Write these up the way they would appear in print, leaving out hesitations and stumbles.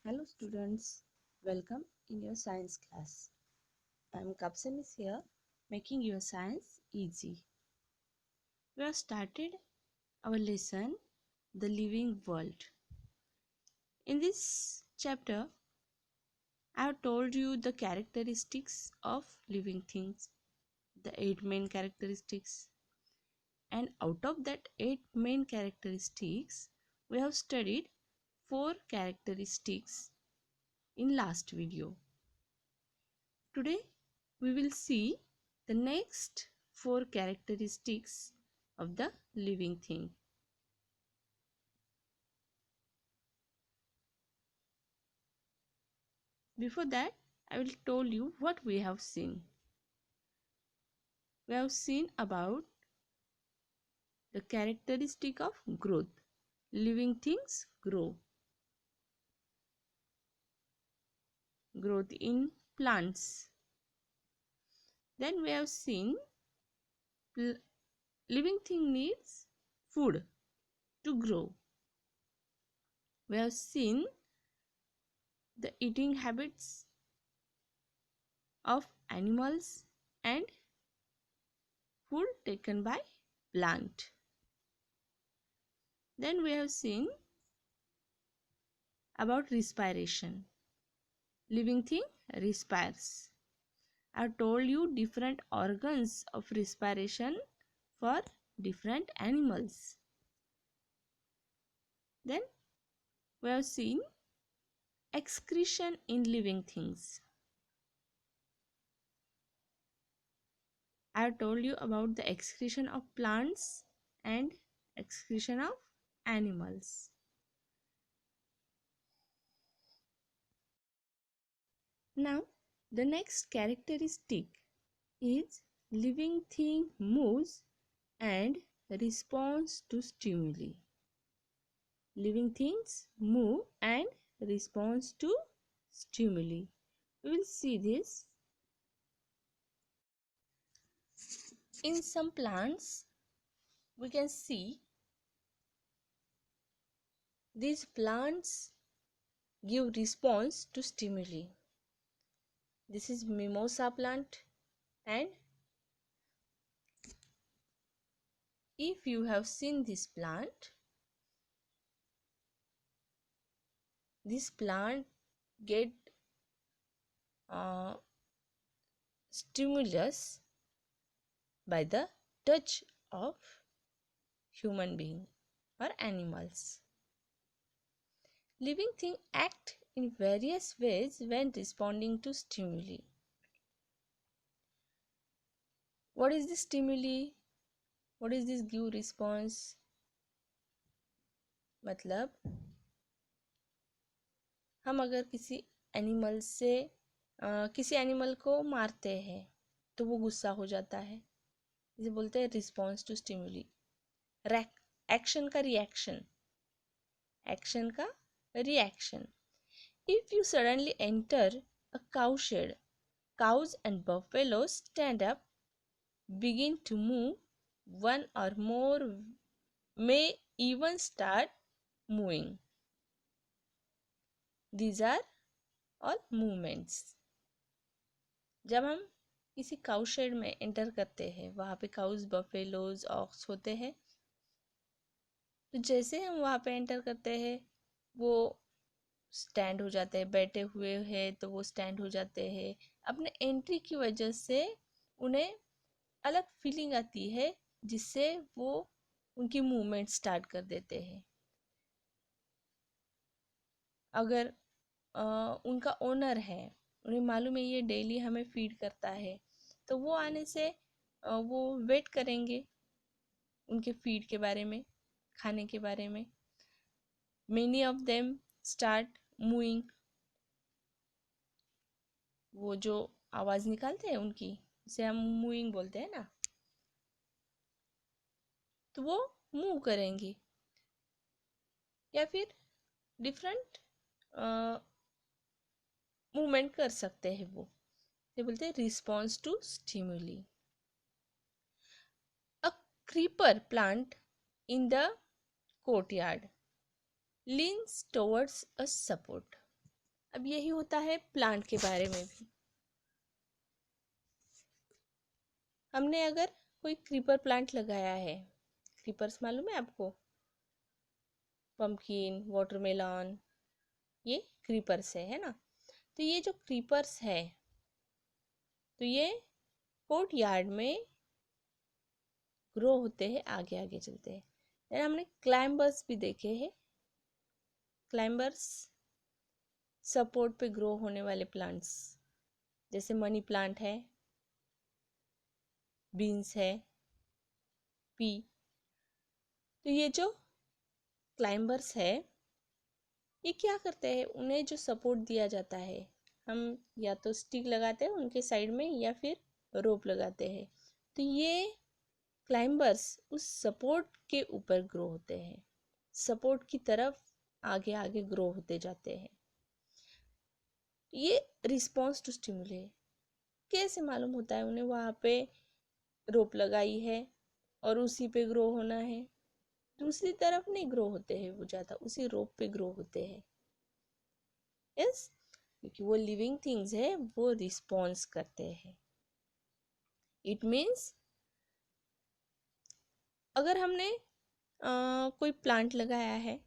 Hello students, welcome in your science class. I am Kapsemis here, making your science easy. We have started our lesson, The Living World. In this chapter, I have told you the characteristics of living things, the 8 main characteristics. And out of that 8 main characteristics, we have studied 4 characteristics in last video. Today we will see the next 4 characteristics of the living thing. Before that, I will tell you what we have seen. We have seen about the characteristic of growth. Living things grow. Growth in plants. Then we have seen living thing needs food to grow. We have seen the eating habits of animals and food taken by plant. Then we have seen about respiration. Living thing respires. I have told you different organs of respiration for different animals. Then we have seen excretion in living things. I have told you about the excretion of plants and excretion of animals. Now, the next characteristic is living thing moves and responds to stimuli. Living things move and responds to stimuli. We will see this. In some plants, we can see these plants give response to stimuli. This is mimosa plant, and if you have seen this plant get stimulus by the touch of human being or animals. Living things act in various ways when responding to stimuli. What is the stimuli? What is this give response? मतलब हम अगर किसी animal से किसी animal को मारते हैं तो वो गुस्सा हो जाता है, इसे बोलते हैं रिस्पॉन्स टू स्टिमुली. एक्शन का रिएक्शन, एक्शन का reaction. If you suddenly enter a cowshed, cows and buffaloes stand up, begin to move, one or more may even start moving. These are all movements. जब हम किसी cow shade में enter करते हैं, वहाँ पे cows, buffaloes, aux होते हैं, तो जैसे हम वहाँ पे एंटर करते हैं वो स्टैंड हो जाते हैं. बैठे हुए हैं तो वो स्टैंड हो जाते हैं. अपने एंट्री की वजह से उन्हें अलग फीलिंग आती है जिससे वो उनकी मूवमेंट स्टार्ट कर देते हैं. अगर उनका ओनर है, उन्हें मालूम है ये डेली हमें फीड करता है, तो वो आने से वो वेट करेंगे उनके फीड के बारे में, खाने के बारे में. Many of them start moving. वो जो आवाज़ निकालते हैं उनकी, उसे हम मूविंग बोलते हैं ना, तो वो मूव करेंगे. या फिर डिफरेंट मूवमेंट कर सकते हैं. वो ये बोलते हैं response to stimuli. A creeper plant in the courtyard leans towards a support. अब यही होता है प्लांट के बारे में भी। हमने अगर कोई क्रीपर प्लांट लगाया है, क्रीपर्स मालूम है आपको, पम्पकिन, वाटरमेलन, ये क्रीपर्स है ना। तो ये जो क्रीपर्स है, तो ये कोर्ट यार्ड में ग्रो होते हैं, आगे आगे चलते हैं। फिर हमने क्लाइंबर्स भी देखे हैं। क्लाइंबर्स सपोर्ट पे ग्रो होने वाले प्लांट्स, जैसे मनी प्लांट है, बीन्स है, पी। तो ये जो क्लाइंबर्स है, ये क्या करते हैं, उन्हें जो सपोर्ट दिया जाता है, हम या तो स्टिक लगाते हैं उनके साइड में या फिर रोप लगाते हैं। तो ये क्लाइंबर्स उस सपोर्ट के ऊपर ग्रो होते हैं, सपोर्ट की तरफ आगे आगे ग्रो होते जाते हैं। ये रिस्पॉन्स टू स्टिमुले कैसे मालूम होता है उन्हें वहाँ पे रोप लगाई है और उसी पे ग्रो होना है? दूसरी तरफ नहीं ग्रो होते हैं, वो ज़्यादा उसी रोप पे ग्रो होते हैं। यस, क्योंकि वो लिविंग थिंग्स है, वो रिस्पॉन्स करते हैं। इट मीन्स अगर हमने कोई प्लांट लगाया है,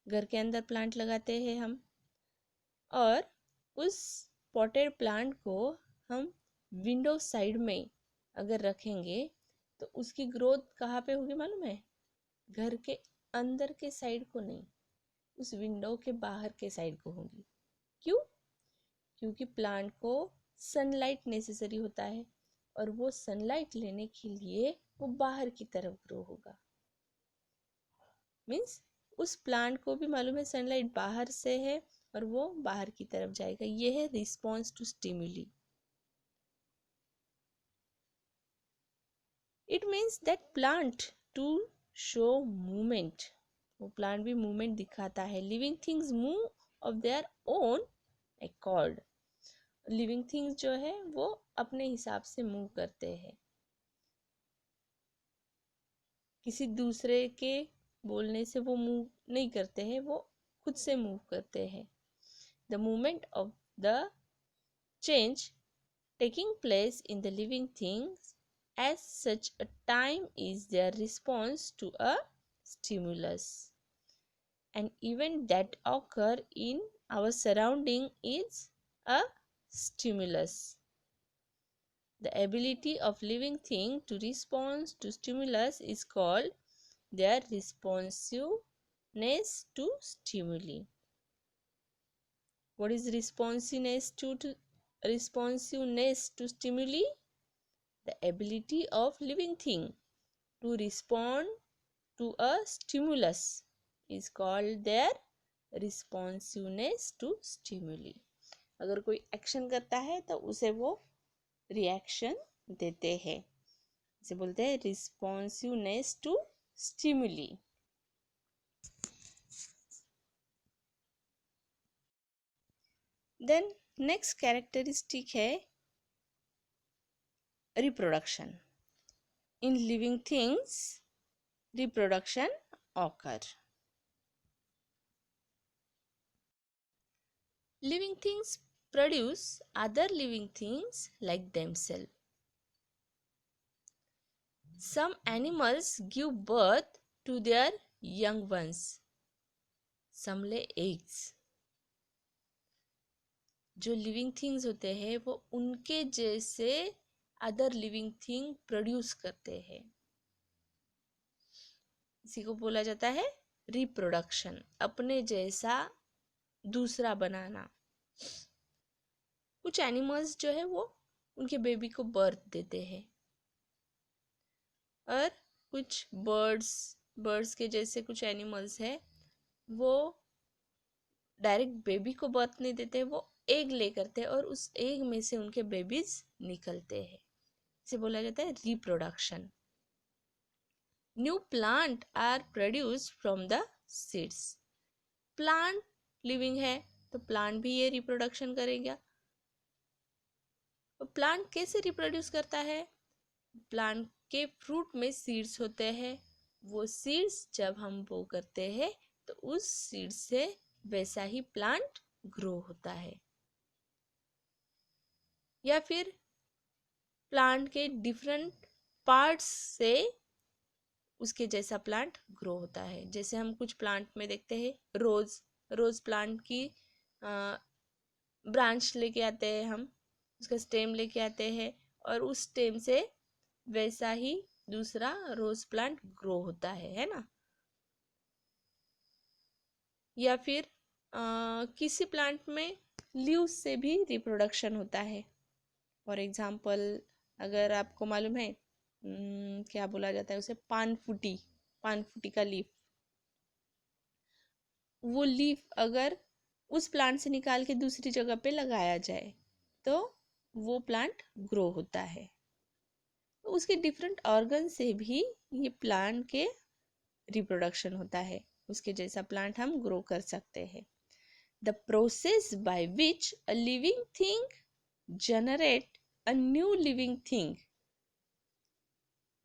घर के अंदर प्लांट लगाते हैं हम, और उस पॉटेड प्लांट को हम विंडो साइड में अगर रखेंगे तो उसकी ग्रोथ कहाँ पे होगी मालूम है? घर के अंदर के साइड को नहीं, उस विंडो के बाहर के साइड को होगी। क्यों? क्योंकि प्लांट को सनलाइट नेसेसरी होता है और वो सनलाइट लेने के लिए वो बाहर की तरफ ग्रो होगा। मीन्स उस प्लांट को भी मालूम है सनलाइट बाहर से है और वो बाहर की तरफ जाएगा। ये है response to stimuli. It means that plant to show movement, वो प्लांट भी मूवमेंट दिखाता है। Living things move of their own accord. Living things जो है वो अपने हिसाब से मूव करते हैं, किसी दूसरे के बोलने से वो मूव नहीं करते हैं, वो खुद से मूव करते हैं। The movement of the change taking place in the living things as such a time is their response to a stimulus. An event that occur in our surrounding is a stimulus. The ability of living thing to respond to stimulus is called their responsiveness to stimuli. What is responsiveness to stimuli? The ability of living thing to respond to a stimulus is called their responsiveness to stimuli. अगर कोई action करता है तो उसे वो reaction देते हैं, इसे बोलते हैं responsiveness to stimuli. Then next characteristic है reproduction. In living things reproduction occur. Living things produce other living things like themselves. Some animals give birth to their young ones. Some lay eggs. जो living things होते हैं वो उनके जैसे other living thing produce करते हैं, इसी को बोला जाता है रिप्रोडक्शन, अपने जैसा दूसरा बनाना। कुछ एनिमल्स जो है वो उनके बेबी को बर्थ देते हैं, और कुछ बर्ड्स के जैसे कुछ एनिमल्स है वो डायरेक्ट बेबी को बर्थ नहीं देते, वो एग ले करते हैं और उस एग में से उनके बेबीज निकलते हैं, इसे बोला जाता है reproduction. New plant are produced from the seeds. Plant living है तो प्लांट भी ये रिप्रोडक्शन करेगा। तो प्लांट कैसे रिप्रोड्यूस करता है? प्लांट के फ्रूट में सीड्स होते हैं, वो सीड्स जब हम बो करते हैं तो उस सीड से वैसा ही प्लांट ग्रो होता है। या फिर प्लांट के डिफरेंट पार्ट्स से उसके जैसा प्लांट ग्रो होता है। जैसे हम कुछ प्लांट में देखते हैं, रोज प्लांट की ब्रांच लेके आते हैं, हम उसका स्टेम लेके आते हैं और उस स्टेम से वैसा ही दूसरा रोज प्लांट ग्रो होता है ना। या फिर किसी प्लांट में लीव्स से भी रिप्रोडक्शन होता है। फॉर एग्जाम्पल, अगर आपको मालूम है क्या बोला जाता है उसे, पान फुटी का लीफ, वो लीफ अगर उस प्लांट से निकाल के दूसरी जगह पे लगाया जाए तो वो प्लांट ग्रो होता है। तो उसके डिफरेंट ऑर्गन से भी ये प्लांट के रिप्रोडक्शन होता है, उसके जैसा प्लांट हम ग्रो कर सकते हैं। The process by which a living thing generate a new living thing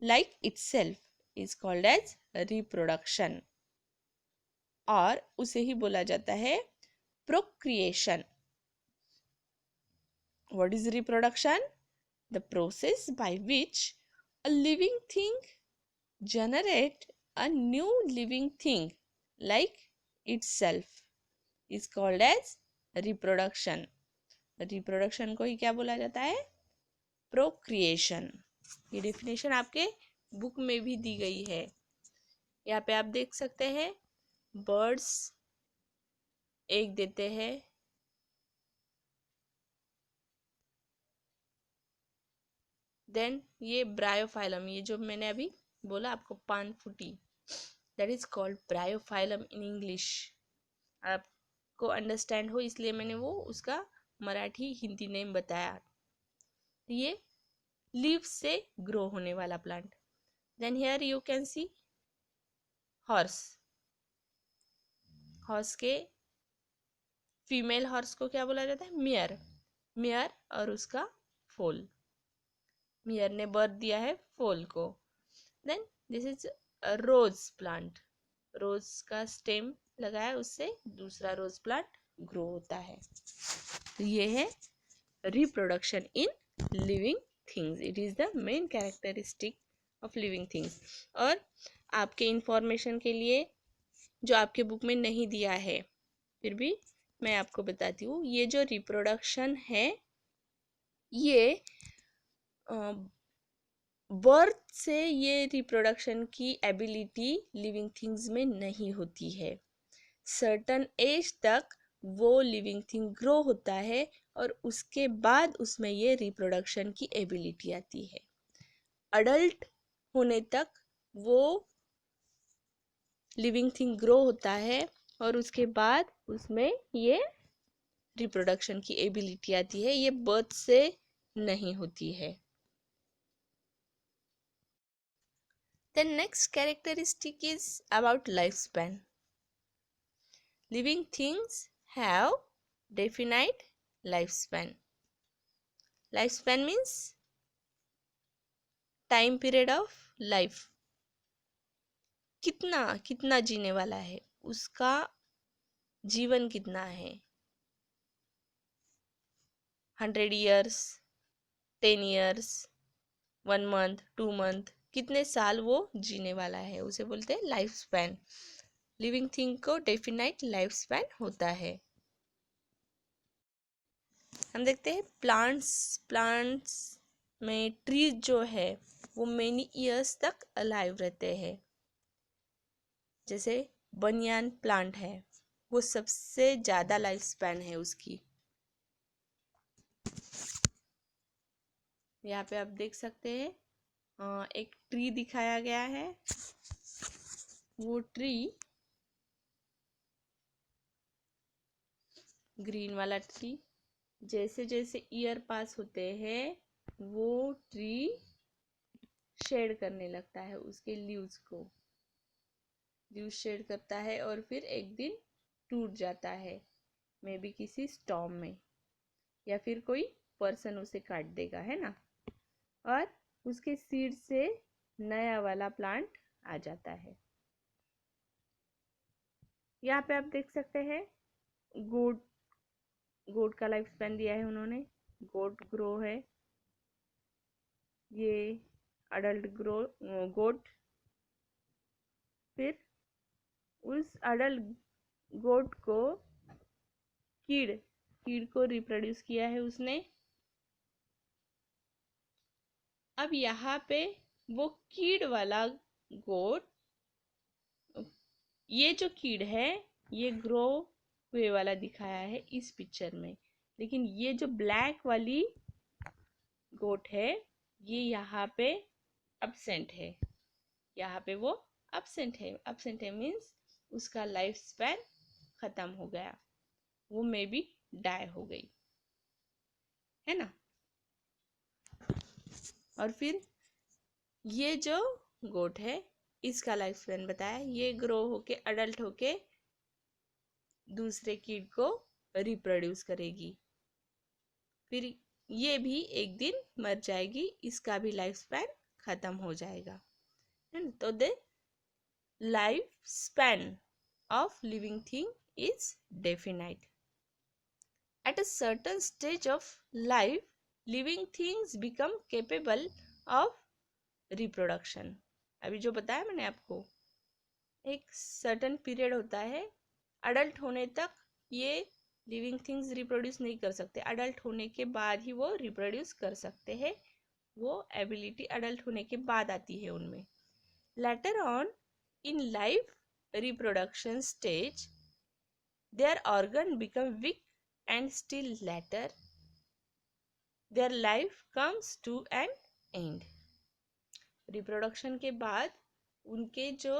like itself is called as reproduction, और उसे ही बोला जाता है procreation. What is reproduction? The process by which a living thing generate a new living thing like itself is called as reproduction. Reproduction को ही क्या बोला जाता है? प्रोक्रिएशन। ये डेफिनेशन आपके बुक में भी दी गई है। यहाँ पे आप देख सकते हैं, बर्ड्स एग देते हैं, देन ये ब्रायोफाइलम, ये जो मैंने अभी बोला आपको पानफुटी, that is called bryophyllum in English. आपको अंडरस्टैंड हो इसलिए मैंने वो उसका मराठी हिंदी नेम बताया। ये लीव्स से ग्रो होने वाला plant. Then here you can see horse. Horse के फीमेल हॉर्स को क्या बोला जाता है? मेयर और उसका फोल। मेयर ने बर्थ दिया है फोल को। Then this is rose plant. Rose का स्टेम लगाया, उससे दूसरा रोज प्लांट ग्रो होता है। तो ये है reproduction in living things. It is the main characteristic of living things. और आपके इंफॉर्मेशन के लिए, जो आपके बुक में नहीं दिया है फिर भी मैं आपको बताती हूँ, ये जो रिप्रोडक्शन है ये बर्थ से ये रिप्रोडक्शन की एबिलिटी लिविंग थिंग्स में नहीं होती है। सर्टन एज तक वो लिविंग थिंग ग्रो होता है और उसके बाद उसमें ये रिप्रोडक्शन की एबिलिटी आती है। अडल्ट होने तक वो लिविंग थिंग ग्रो होता है और उसके बाद उसमें ये रिप्रोडक्शन की एबिलिटी आती है। ये बर्थ से नहीं होती है। The next characteristic is about lifespan. Living things have definite lifespan. Lifespan means time period of life. कितना कितना जीने वाला है, उसका जीवन कितना है। 100 years, 10 years, 1 month, 2 month, कितने साल वो जीने वाला है उसे बोलते हैं लाइफ स्पैन। लिविंग थिंग को डेफिनाइट लाइफ स्पैन होता है। हम देखते हैं प्लांट्स में ट्रीज जो है वो मेनी ईयर्स तक अलाइव रहते हैं। जैसे बनियान प्लांट है, वो सबसे ज़्यादा लाइफ स्पैन है उसकी। यहाँ पे आप देख सकते हैं एक ट्री दिखाया गया है। वो ट्री ग्रीन वाला ट्री, जैसे जैसे ईयर पास होते हैं वो ट्री शेड करने लगता है, उसके लीव्स को लीव्स शेड करता है और फिर एक दिन टूट जाता है, मे बी किसी स्टॉर्म में, या फिर कोई पर्सन उसे काट देगा, है ना। और उसके सीड से नया वाला प्लांट आ जाता है। यहाँ पे आप देख सकते हैं गोट गोट का लाइफ स्पैन दिया है उन्होंने। गोट ग्रो है, ये अडल्ट ग्रो गोट। फिर उस अडल्ट गोट को कीड़ कीड़ को रिप्रोड्यूस किया है उसने। अब यहाँ पे वो कीड़ वाला गोट, ये जो कीड़ है ये ग्रो हुए वाला दिखाया है इस पिक्चर में, लेकिन ये जो ब्लैक वाली गोट है ये यहाँ पे अब्सेंट है। यहाँ पे वो अब्सेंट है मीन्स उसका लाइफ स्पैन खत्म हो गया, वो मे बी डाई हो गई, है ना। और फिर ये जो गोट है इसका लाइफ स्पैन बताया, ये ग्रो होके अडल्ट होके दूसरे कीड को रिप्रोड्यूस करेगी, फिर ये भी एक दिन मर जाएगी, इसका भी लाइफ स्पैन खत्म हो जाएगा, है ना। तो the life span of living thing is definite. At a certain stage of life, living things become capable of reproduction. अभी जो बताया मैंने आपको, एक सर्टन पीरियड होता है, अडल्ट होने तक ये लिविंग थिंग्स रिप्रोड्यूस नहीं कर सकते, अडल्ट होने के बाद ही वो रिप्रोड्यूस कर सकते हैं, वो एबिलिटी अडल्ट होने के बाद आती है उनमें। Later on in life reproduction stage, their organ become weak and still later their life comes to an end. Reproduction के बाद उनके जो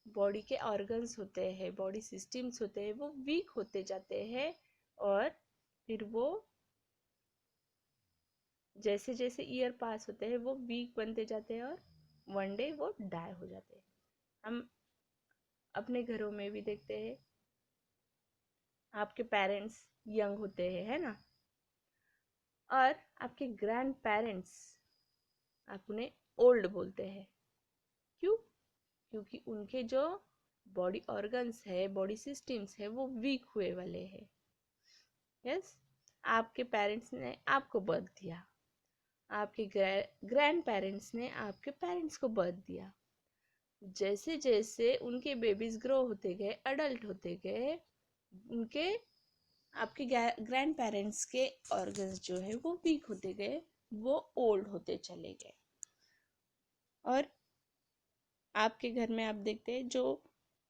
बॉडी के ऑर्गन्स होते हैं, बॉडी सिस्टम्स होते हैं, वो वीक होते जाते हैं और फिर वो जैसे जैसे ईयर पास होते हैं वो वीक बनते जाते हैं और वन डे वो डाई हो जाते हैं। हम अपने घरों में भी देखते हैं, आपके पेरेंट्स यंग होते हैं, है ना, और आपके ग्रैंड पेरेंट्स आप उन्हें ओल्ड बोलते हैं। क्यों? क्योंकि उनके जो बॉडी ऑर्गन्स है, बॉडी सिस्टम्स है, वो वीक हुए वाले हैं। यस, आपके पेरेंट्स ने आपको बर्थ दिया, आपके ग्रैंड पेरेंट्स ने आपके पेरेंट्स को बर्थ दिया, जैसे जैसे उनके बेबीज ग्रो होते गए, अडल्ट होते गए, उनके आपके ग्रैंड पेरेंट्स के ऑर्गन्स जो है वो वीक होते गए, वो ओल्ड होते चले गए। और आपके घर में आप देखते हैं जो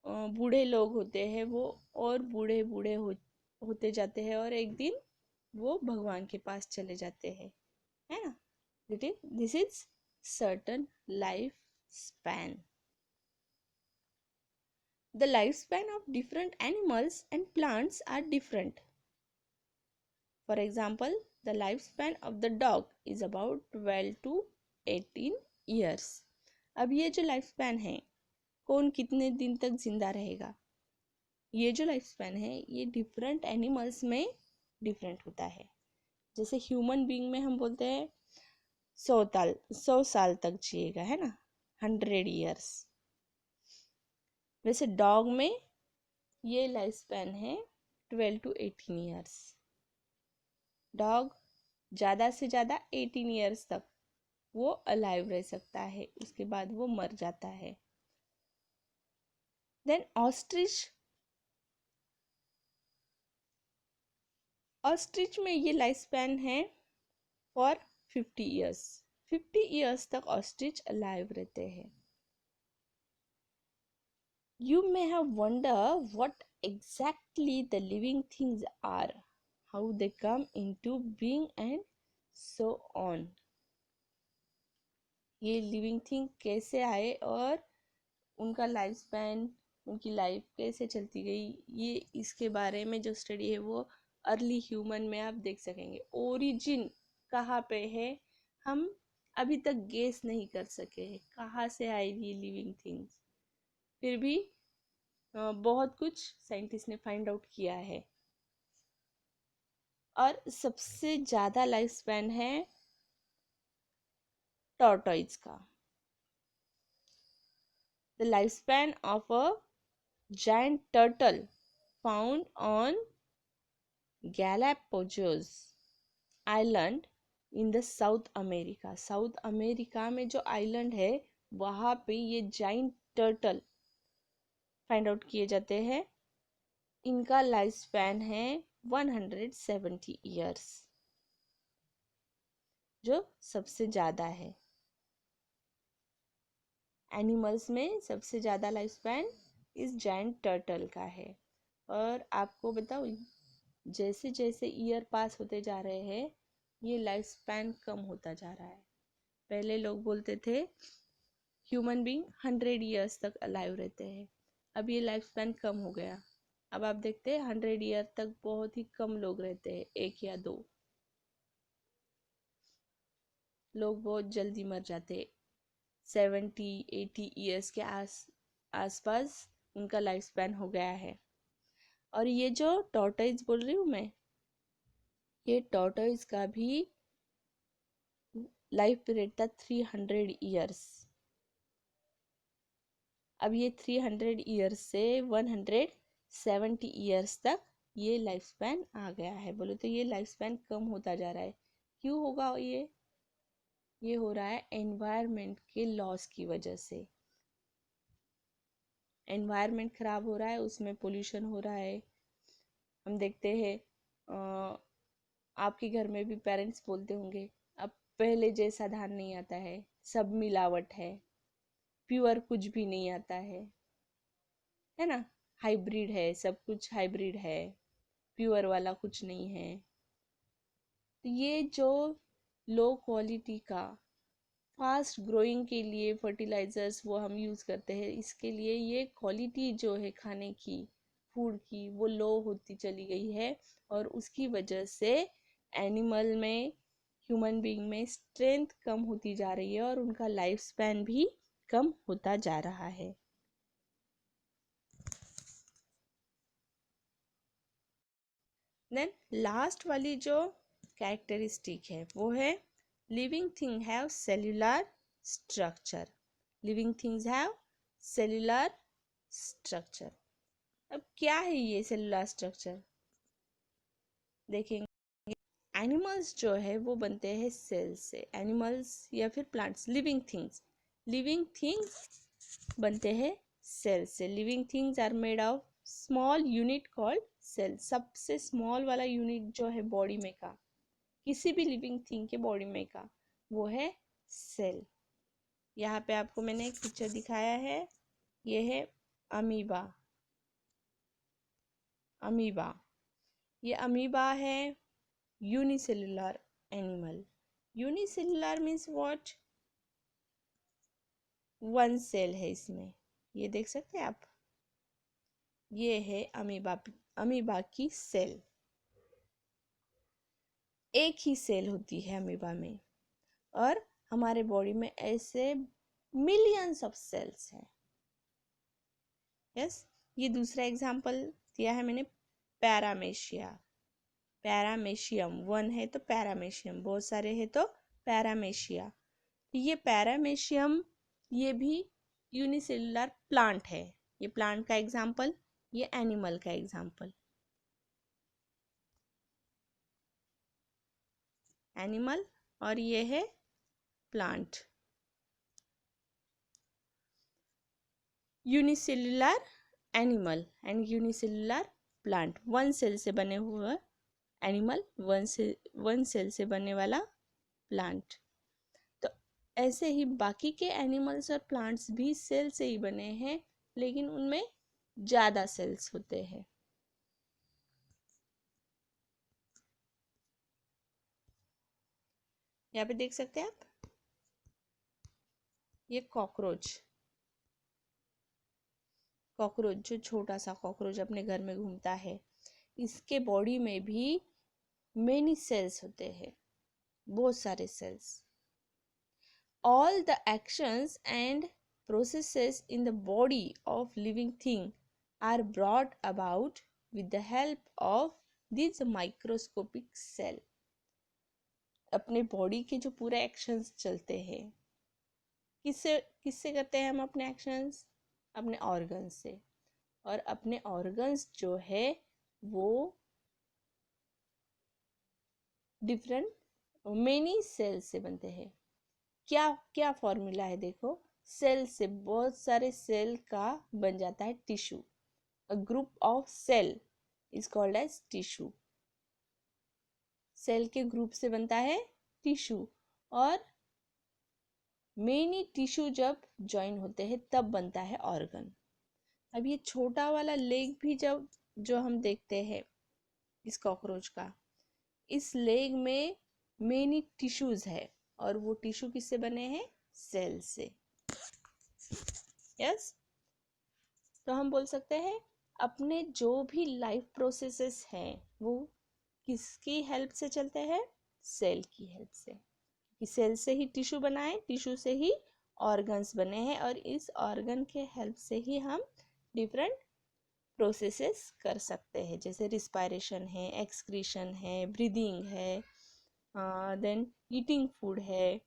बूढ़े लोग होते हैं वो और बूढ़े बूढ़े होते जाते हैं और एक दिन वो भगवान के पास चले जाते हैं, है ना। This is certain life span. The lifespan of different animals and plants are different. For example, the lifespan of the dog is about 12 to 18 years. अब ये जो लाइफ स्पैन है, कौन कितने दिन तक जिंदा रहेगा, ये जो लाइफ स्पैन है ये डिफरेंट एनिमल्स में डिफरेंट होता है। जैसे ह्यूमन बीइंग में हम बोलते हैं 100 साल तक जिएगा, है ना, 100 years। वैसे डॉग में ये लाइफ स्पैन है 12 to 18 years। डॉग ज़्यादा से ज़्यादा 18 years तक वो अलाइव रह सकता है, उसके बाद वो मर जाता है। देन ऑस्ट्रिच में ये लाइफ स्पैन है फॉर 50 years। 50 years तक ऑस्ट्रिच अलाइव रहते हैं। You may have wondered what exactly the living things are, how they come into being and so on। ये लिविंग थिंग कैसे आए और उनका लाइफ स्पैन, उनकी लाइफ कैसे चलती गई, ये इसके बारे में जो स्टडी है वो अर्ली ह्यूमन में आप देख सकेंगे। ओरिजिन कहाँ पे है हम अभी तक गेस नहीं कर सके हैं, कहाँ से आई ये लिविंग थिंग्स, फिर भी बहुत कुछ साइंटिस्ट ने फाइंड आउट किया है। और सबसे ज़्यादा लाइफ स्पैन है टॉर्टोइज का। The life span of a giant turtle found on Galapagos island in the south America. South America में जो आइलैंड है वहाँ पे ये जाइंट टर्टल फाइंड आउट किए जाते हैं। इनका लाइफ स्पैन है 170 ईयर्स, जो सबसे ज़्यादा है। एनिमल्स में सबसे ज़्यादा लाइफ स्पैन इस जाइंट टर्टल का है। और आपको बताओ, जैसे जैसे ईयर पास होते जा रहे हैं ये लाइफ स्पैन कम होता जा रहा है। पहले लोग बोलते थे ह्यूमन बीइंग 100 ईयर्स तक अलाइव रहते हैं, अब ये लाइफ स्पैन कम हो गया। अब आप देखते हैं 100 ईयर तक बहुत ही कम लोग रहते हैं, 1 या 2 लोग बहुत जल्दी मर जाते हैं। 70-80 ईयर्स के आसपास उनका लाइफ स्पैन हो गया है। और ये जो टॉर्टोइज बोल रही हूँ मैं, ये टॉर्टोइज का भी लाइफ पीरियड था 300 ईयर्स। अब ये 300 ईयर्स से 170 ईयर्स तक ये लाइफ स्पैन आ गया है। बोले तो ये लाइफ स्पैन कम होता जा रहा है। क्यों होगा ये हो रहा है एनवायरनमेंट के लॉस की वजह से। एनवायरनमेंट खराब हो रहा है, उसमें पोल्यूशन हो रहा है। हम देखते हैं आपके घर में भी पेरेंट्स बोलते होंगे अब पहले जैसा धान नहीं आता है, सब मिलावट है, प्योर कुछ भी नहीं आता है ना। हाइब्रिड है, सब कुछ हाइब्रिड है, प्योर वाला कुछ नहीं है। तो ये जो लो क्वालिटी का फास्ट ग्रोइंग के लिए फर्टिलाइजर्स वो हम यूज़ करते हैं, इसके लिए ये क्वालिटी जो है खाने की, फूड की, वो लो होती चली गई है। और उसकी वजह से एनिमल में, ह्यूमन बीइंग में स्ट्रेंथ कम होती जा रही है और उनका लाइफ स्पैन भी कम होता जा रहा है। देन लास्ट वाली जो कैरेक्टरिस्टिक है वो है living thing have cellular structure. Living things have cellular structure. अब क्या है ये सेल्यूलर स्ट्रक्चर देखेंगे। एनिमल्स जो है वो बनते हैं सेल से। एनिमल्स या फिर प्लांट्स, लिविंग थिंग्स बनते हैं सेल से। Living things are made of small unit called cell. सबसे स्मॉल वाला यूनिट जो है बॉडी में का, किसी भी लिविंग थिंग के बॉडी में का, वो है सेल। यहाँ पे आपको मैंने एक पिक्चर दिखाया है, ये है अमीबा। ये अमीबा है unicellular animal. Unicellular means what, one cell है इसमें। ये देख सकते हैं आप, ये है अमीबा की सेल। एक ही सेल होती है अमीबा में, और हमारे बॉडी में ऐसे मिलियंस ऑफ सेल्स हैं। यस, ये दूसरा एग्जांपल दिया है मैंने, पैरामेशिया। पैरामेशियम, वन है तो पैरामेशियम, बहुत सारे है तो पैरामेशिया। ये पैरामेशियम ये भी यूनिसेलुलर प्लांट है। ये प्लांट का एग्जांपल, ये एनिमल का एग्जांपल। एनिमल और ये है plant. Unicellular animal and unicellular plant, one cell से बने हुए एनिमल, वन सेल से बनने वाला प्लांट। तो ऐसे ही बाकी के एनिमल्स और प्लांट्स भी सेल से ही बने हैं, लेकिन उनमें ज़्यादा सेल्स होते हैं। यहाँ पे देख सकते हैं आप, ये कॉकरोच जो छोटा सा कॉकरोच अपने घर में घूमता है, इसके बॉडी में भी मेनी सेल्स होते हैं, बहुत सारे sales. All the actions and processes in the body of living thing are brought about with the help of these microscopic cell। अपने बॉडी के जो पूरे एक्शंस चलते हैं, किससे किससे करते हैं हम अपने एक्शंस? अपने ऑर्गन्स से। और अपने ऑर्गन्स जो है वो डिफरेंट मेनी सेल से बनते हैं। क्या क्या फॉर्मूला है देखो, सेल से बहुत सारे सेल का बन जाता है tissue. A group of cell is called as tissue. Cell के ग्रुप से बनता है टिश्यू, और मेनी टिश्यू जब ज्वाइन होते हैं तब बनता है ऑर्गन। अब ये छोटा वाला लेग भी जब जो हम देखते हैं इस कॉकरोच का, इस लेग में मेनी टिश्यूज है, और वो टिश्यू किससे बने हैं? सेल से। यस, तो हम बोल सकते हैं अपने जो भी लाइफ प्रोसेसेस हैं वो किसकी हेल्प से चलते हैं? सेल की हेल्प से। कि सेल से ही टिश्यू बना है, टिश्यू से ही ऑर्गन्स बने हैं, और इस ऑर्गन के हेल्प से ही हम डिफरेंट प्रोसेसेस कर सकते हैं, जैसे रिस्पायरेशन है, एक्सक्रीशन है, ब्रीदिंग है, देन ईटिंग फूड है।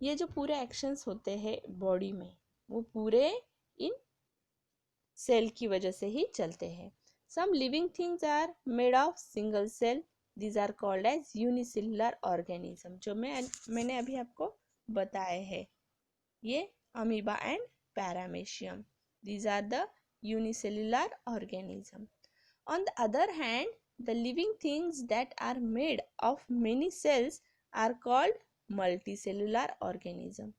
ये जो पूरे एक्शंस होते हैं बॉडी में वो पूरे इन सेल की वजह से ही चलते हैं। Some living things are made of single cell, these are called as unicellular organism. जो मैंने अभी आपको बताए हैं, ये amoeba and paramecium, these are the unicellular organism. On the other hand, the living things that are made of many cells are called multicellular organism.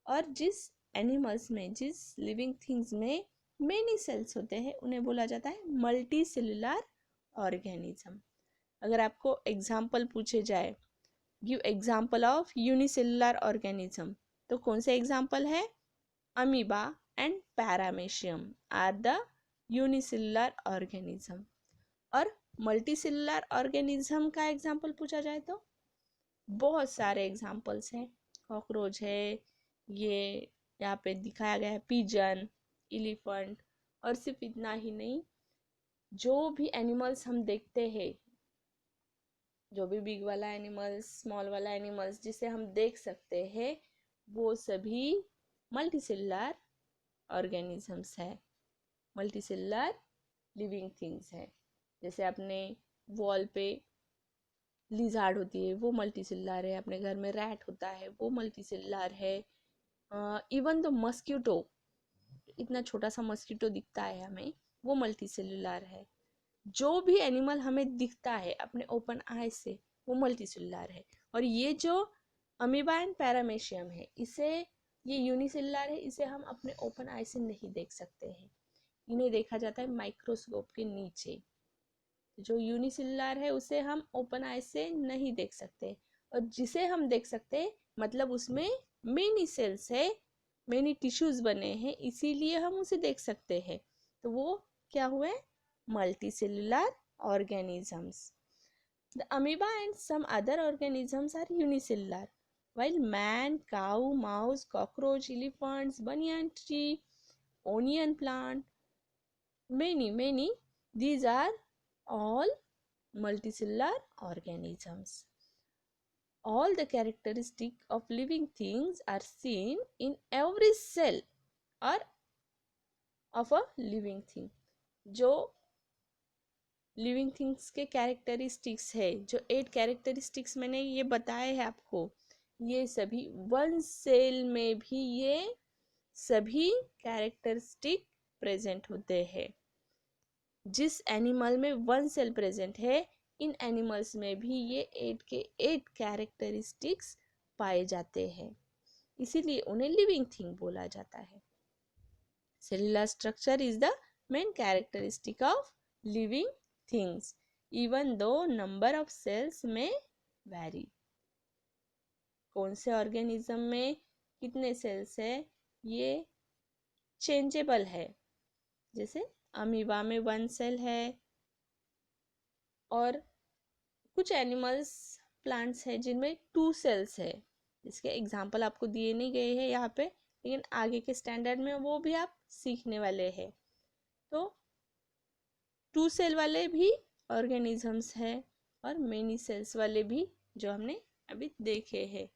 और जिस animals में, जिस लिविंग थिंग्स में मेनी सेल्स होते हैं उन्हें बोला जाता है मल्टी सेलुलर ऑर्गेनिज्म। अगर आपको एग्जाम्पल पूछे जाए, give example of unicellular organism, तो कौन से एग्जाम्पल है? Amoeba and paramecium are the unicellular organism. और मल्टीसेलुलर ऑर्गेनिज्म का एग्जाम्पल पूछा जाए तो बहुत सारे एग्जाम्पल्स हैं। कॉकरोच है, ये यहाँ पे दिखाया गया है, पिजन, एलिफेंट, और सिर्फ इतना ही नहीं, जो भी एनिमल्स हम देखते हैं, जो भी बिग वाला एनिमल्स, स्मॉल वाला एनिमल्स जिसे हम देख सकते हैं, वो सभी मल्टीसेलुलर ऑर्गेनिजम्स है, मल्टीसेलुलर लिविंग थिंग्स है। जैसे अपने वॉल पे लिजार्ड होती है वो मल्टीसेलुलर है, अपने घर में रैट होता है वो मल्टीसेलुलर है, इवन द मस्कीटो, इतना छोटा सा मस्कीटो दिखता है हमें, वो मल्टीसेलुलर है। जो भी एनिमल हमें दिखता है अपने ओपन आई से वो मल्टीसेलुलर है। और ये जो अमीबा एंड पैरामेशियम है, इसे, ये यूनिसेलुलर है, इसे हम अपने ओपन आई से नहीं देख सकते हैं, इन्हें देखा जाता है माइक्रोस्कोप के नीचे। जो यूनिसेलुलर है उसे हम ओपन आई से नहीं देख सकते, और जिसे हम देख सकते हैं मतलब उसमें मेनी सेल्स है, मेनी टिश्यूज बने हैं, इसीलिए हम उसे देख सकते हैं। तो वो क्या हुए? Multicellular organisms. The amoeba and some other organisms are unicellular, while man, cow, mouse, cockroach, elephants, banyan tree, onion plant, many, these are all multicellular organisms. All the characteristics of living things are seen in every cell or of a living thing. जो living things के characteristics है, जो 8 characteristics मैंने ये बताए हैं आपको, ये सभी वन सेल में भी ये सभी कैरेक्टरिस्टिक प्रेजेंट होते हैं। जिस एनिमल में वन सेल प्रेजेंट है, इन एनिमल्स में भी ये 8 के 8 कैरेक्टरिस्टिक्स पाए जाते हैं, इसीलिए उन्हें लिविंग थिंग बोला जाता है। Cellular structure is the main characteristic of living things even though number of cells may vary. कौन से ऑर्गेनिज्म में कितने सेल्स है ये चेंजेबल है। जैसे अमीबा में 1 सेल है, और कुछ एनिमल्स, प्लांट्स है जिनमें 2 सेल्स है। इसके एग्जाम्पल आपको दिए नहीं गए हैं यहाँ पे, लेकिन आगे के स्टैंडर्ड में वो भी आप सीखने वाले हैं। तो 2 सेल वाले भी ऑर्गेनिजम्स है, और मेनी सेल्स वाले भी जो हमने अभी देखे हैं,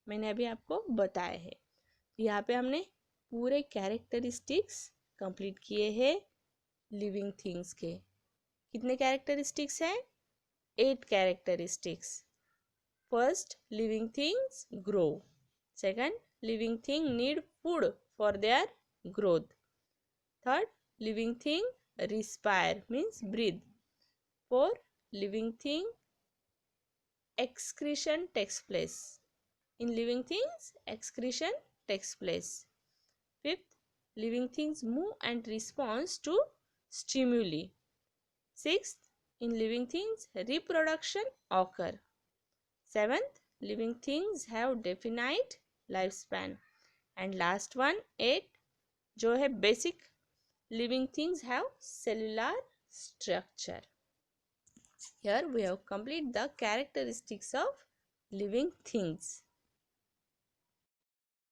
मैंने अभी आपको बताए हैं। यहाँ पे हमने पूरे कैरेक्टरिस्टिक्स कंप्लीट किए हैं लिविंग थिंग्स के। कितने कैरेक्टरिस्टिक्स हैं? 8 characteristics. First, living things grow. Second, living things need food for their growth. Third, living thing respire means breathe. Four, living thing excretion takes place. In living things, excretion takes place. Fifth, living things move and respond to stimuli. Sixth, in living things, reproduction occur. Seventh, living things have definite lifespan. And last one, 8, जो है basic, living things have cellular structure. Here we have completed the characteristics of living things.